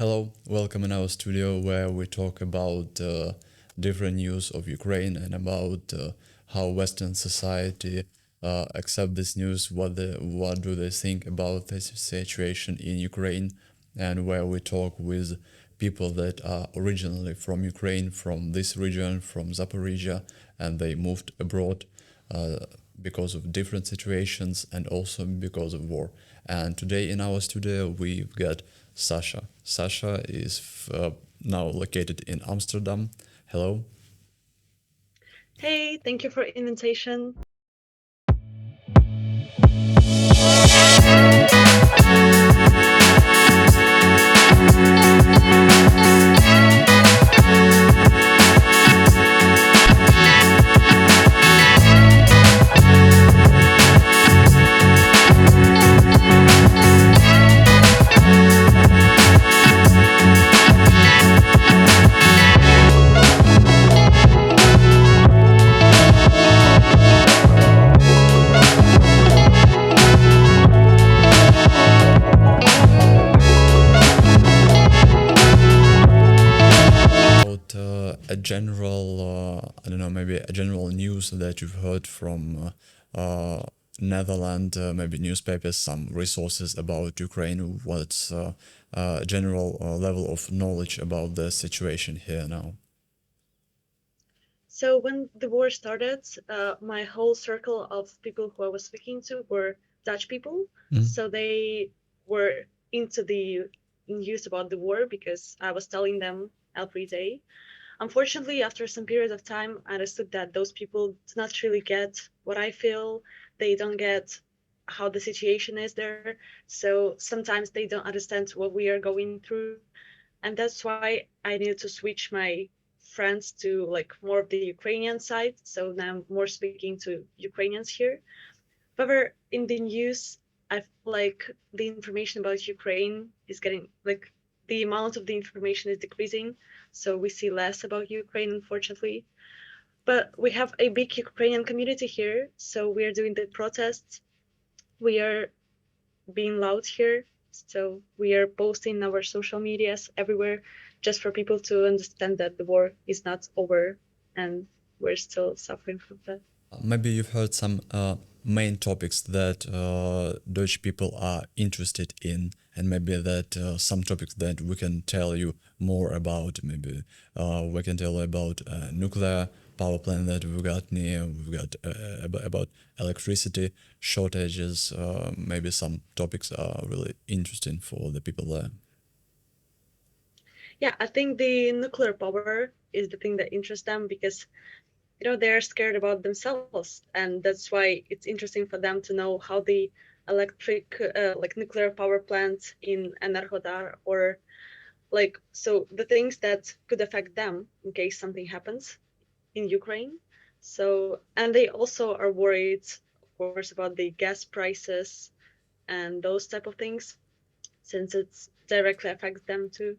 Hello, welcome in our studio where we talk about different news of Ukraine and about how Western society accept this news, what do they think about this situation in Ukraine, and where we talk with people that are originally from Ukraine, from this region, from Zaporizhzhia, and they moved abroad because of different situations and also because of war. And today in our studio we've got Sasha. Sasha is now located in Amsterdam. Hello. Hey, thank you for invitation. A general, I don't know, maybe a general news that you've heard from Netherlands, maybe newspapers, some resources about Ukraine. What's a general level of knowledge about the situation here now? So when the war started, my whole circle of people who I was speaking to were Dutch people. So they were into the news about the war because I was telling them every day. Unfortunately, after some period of time, I understood that those people do not really get what I feel. They don't get how the situation is there. So sometimes they don't understand what we are going through. And that's why I needed to switch my friends to like more of the Ukrainian side. So now I'm more speaking to Ukrainians here. However, in the news, I feel like the information about Ukraine is getting like the amount of the information is decreasing. So we see less about Ukraine, unfortunately. But we have a big Ukrainian community here. So we are doing the protests. We are being loud here. So we are posting our social medias everywhere just for people to understand that the war is not over and we're still suffering from that. Maybe you've heard some main topics that Dutch people are interested in, and maybe that some topics that we can tell you more about. Maybe we can tell you about nuclear power plant that we've got near. We've got about electricity shortages. Maybe some topics are really interesting for the people there. Yeah, I think the nuclear power is the thing that interests them because they're scared about themselves, and that's why it's interesting for them to know how the electric like nuclear power plants in Enerhodar or like so the things that could affect them in case something happens in Ukraine. So and they also are worried of course about the gas prices and those type of things since it directly affects them too.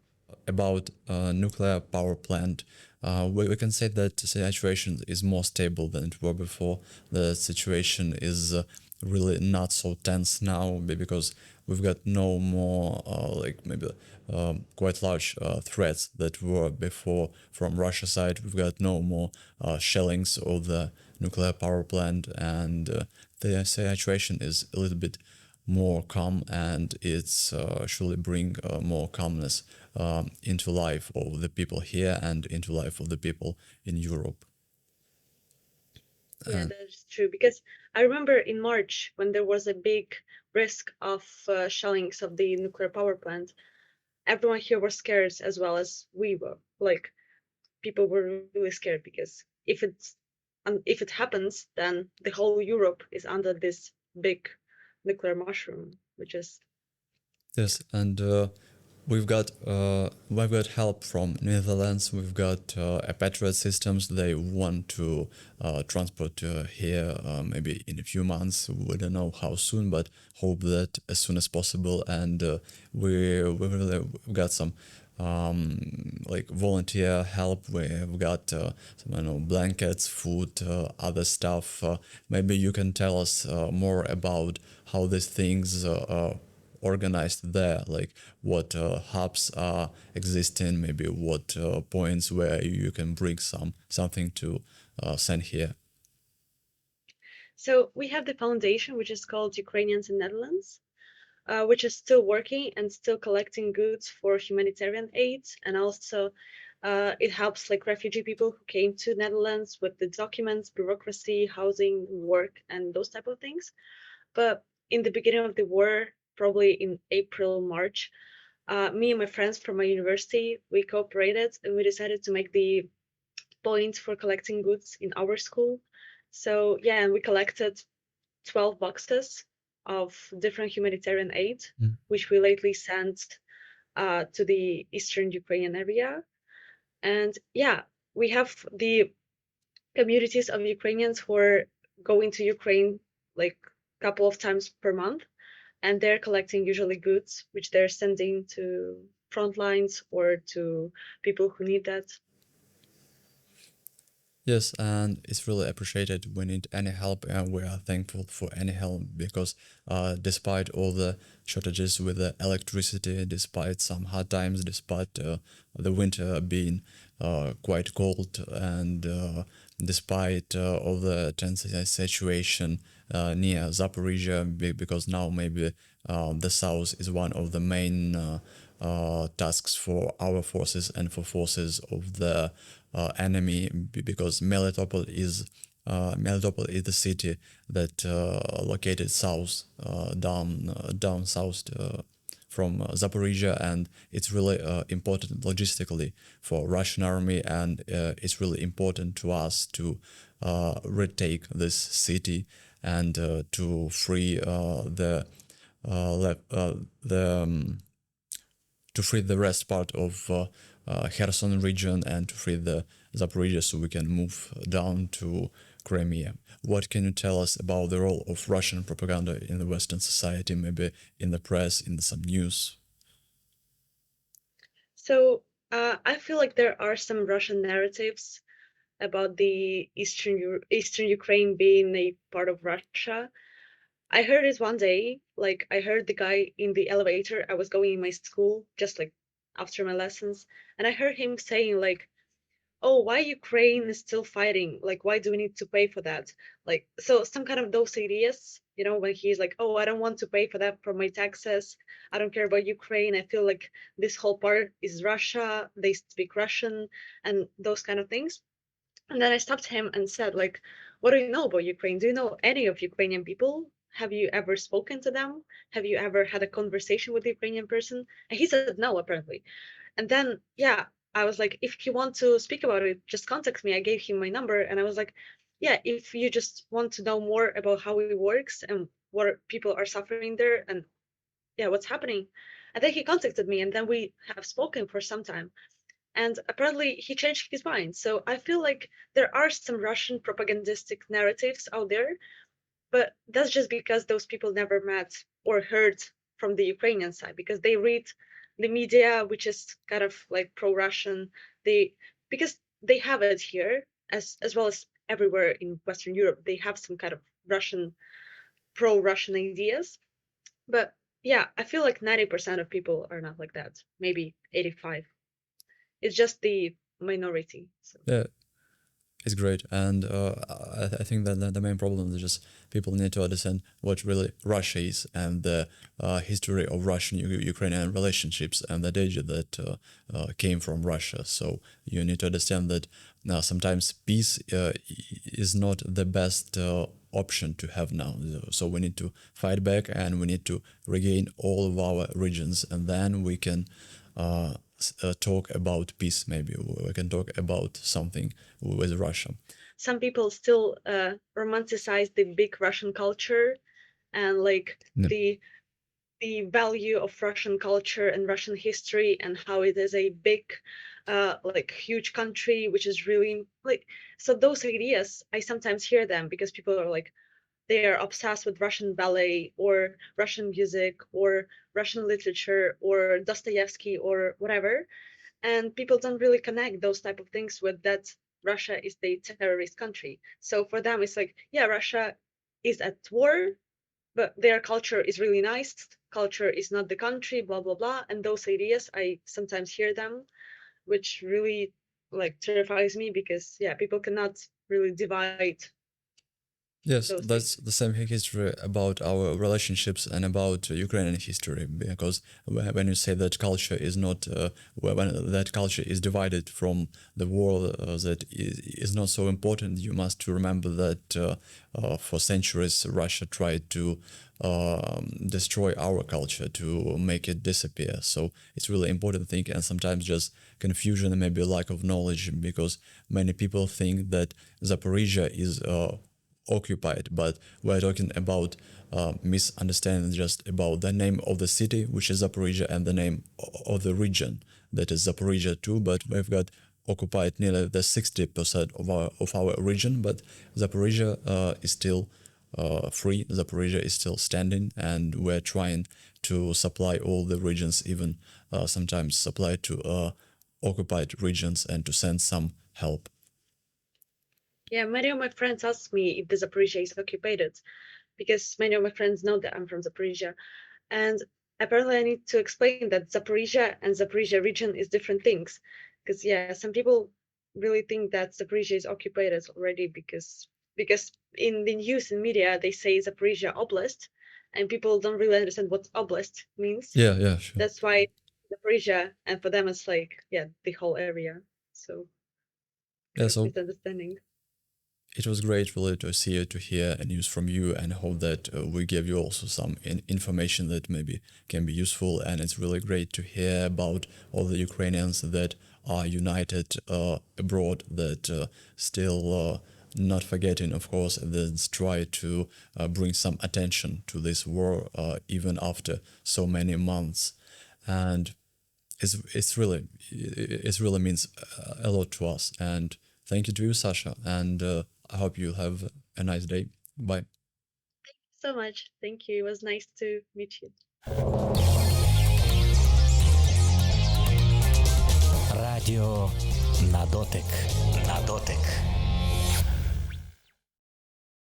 About nuclear power plant, we can say that the situation is more stable than it were before. The situation is really not so tense now because we've got no more like maybe quite large threats that were before from Russia side. We've got no more shellings of the nuclear power plant, and the situation is a little bit more calm, and it's surely bring more calmness into life of the people here and into life of the people in Europe. Yeah, that's true. Because I remember in March when there was a big risk of shellings of the nuclear power plant, everyone here was scared as well as we were. Like people were really scared because if it happens, then the whole Europe is under this big nuclear mushroom, which is Yes, and we've got help from Netherlands. We've got a Patriot systems. They want to transport here maybe in a few months. We don't know how soon, but hope that as soon as possible. And we've got some like volunteer help. We've got some, I don't know, blankets, food, other stuff. Maybe you can tell us more about how these things organized there, like what hubs are existing, maybe what points where you can bring something to send here? So we have the foundation, which is called Ukrainians in Netherlands, which is still working and still collecting goods for humanitarian aid, and also it helps like refugee people who came to Netherlands with the documents, bureaucracy, housing, work, and those type of things. But in the beginning of the war, probably in April, March, me and my friends from my university, we cooperated and we decided to make the point for collecting goods in our school. So yeah, and we collected 12 boxes of different humanitarian aid, which we lately sent to the Eastern Ukrainian area. And yeah, we have the communities of Ukrainians who are going to Ukraine like a couple of times per month, and they're collecting usually goods, which they're sending to front lines or to people who need that. Yes, and it's really appreciated. We need any help, and we are thankful for any help because despite all the shortages with the electricity, despite some hard times, despite the winter being quite cold, and despite all the tense situation near Zaporizhzhia, because now maybe the south is one of the main tasks for our forces and for forces of the enemy, because Melitopol is the city that located south, down south from Zaporizhzhia, and it's really important logistically for Russian army, and it's really important to us to retake this city and to free to free the rest part of Kherson region and to free the Zaporizhzhia so we can move down to Crimea. What can you tell us about the role of Russian propaganda in the Western society, maybe in the press, in some news? So I feel like there are some Russian narratives about the Eastern Ukraine being a part of Russia. I heard it one day, like I heard the guy in the elevator. I was going in my school, just like after my lessons, and I heard him saying like, "Oh, why Ukraine is still fighting? Like, why do we need to pay for that?" Like, so some kind of those ideas, you know, when he's like, "Oh, I don't want to pay for that from my taxes. I don't care about Ukraine. I feel like this whole part is Russia. They speak Russian," and those kind of things. And then I stopped him and said, like, "What do you know about Ukraine? Do you know any of Ukrainian people? Have you ever spoken to them? Have you ever had a conversation with a Ukrainian person?" And he said no, apparently. And then, yeah, I was like, "If you want to speak about it, just contact me." I gave him my number, and I was like, "Yeah, if you just want to know more about how it works and what people are suffering there, and yeah, what's happening." And then he contacted me, and then we have spoken for some time. And apparently he changed his mind. So I feel like there are some Russian propagandistic narratives out there, but that's just because those people never met or heard from the Ukrainian side, because they read the media, which is kind of like pro-Russian. Because they have it here as well as everywhere in Western Europe. They have some kind of pro-Russian ideas. But yeah, I feel like 90% of people are not like that. Maybe 85. It's just the minority. So. Yeah, it's great, and I think that the main problem is just people need to understand what really Russia is and the history of Russian-Ukrainian relationships and the danger that came from Russia. So you need to understand that sometimes peace is not the best option to have now. So we need to fight back and we need to regain all of our regions, and then we can talk about peace. Maybe we can talk about something with Russia. Some people still romanticize the big Russian culture and like the value of Russian culture and Russian history, and how it is a big like huge country, which is really like, so those ideas I sometimes hear them because people are like, they are obsessed with Russian ballet or Russian music or Russian literature or Dostoevsky or whatever. And people don't really connect those type of things with that Russia is the terrorist country. So for them, it's like, yeah, Russia is at war, but their culture is really nice. culture is not the country, blah, blah, blah. And those ideas, I sometimes hear them, which really like terrifies me because, yeah, people cannot really divide Yes, those that's the same history about our relationships and about Ukrainian history. Because when you say that culture is not, when that culture is divided from the world that is not so important, you must remember that for centuries Russia tried to destroy our culture, to make it disappear. So it's really important thing, and sometimes just confusion and maybe lack of knowledge, because many people think that Zaporizhzhia is occupied, but we're talking about misunderstanding just about the name of the city, which is Zaporizhzhia, and the name of the region, that is Zaporizhzhia too. But we've got occupied nearly the 60% of our region, but Zaporizhzhia is still free. Zaporizhzhia is still standing, and we're trying to supply all the regions, even sometimes supply to occupied regions, and to send some help. Yeah, many of my friends ask me if the Zaporizhzhia is occupied, because many of my friends know that I'm from Zaporizhzhia. And apparently I need to explain that Zaporizhzhia and Zaporizhzhia region is different things. Because, yeah, some people really think that Zaporizhzhia is occupied already because in the news and media, they say Zaporizhzhia Oblast, and people don't really understand what Oblast means. Yeah, sure. That's why Zaporizhzhia, and for them it's like, yeah, the whole area. So, Yeah, so misunderstanding. it was great really to see you, to hear news from you, and hope that we gave you also some information that maybe can be useful. And it's really great to hear about all the Ukrainians that are united abroad, that still not forgetting, of course, that try to bring some attention to this war even after so many months. And it really means a lot to us. And thank you to you, Sasha, and I hope you have a nice day. Bye. Thank you so much. Thank you. It was nice to meet you. Радіо на дотик. На дотик.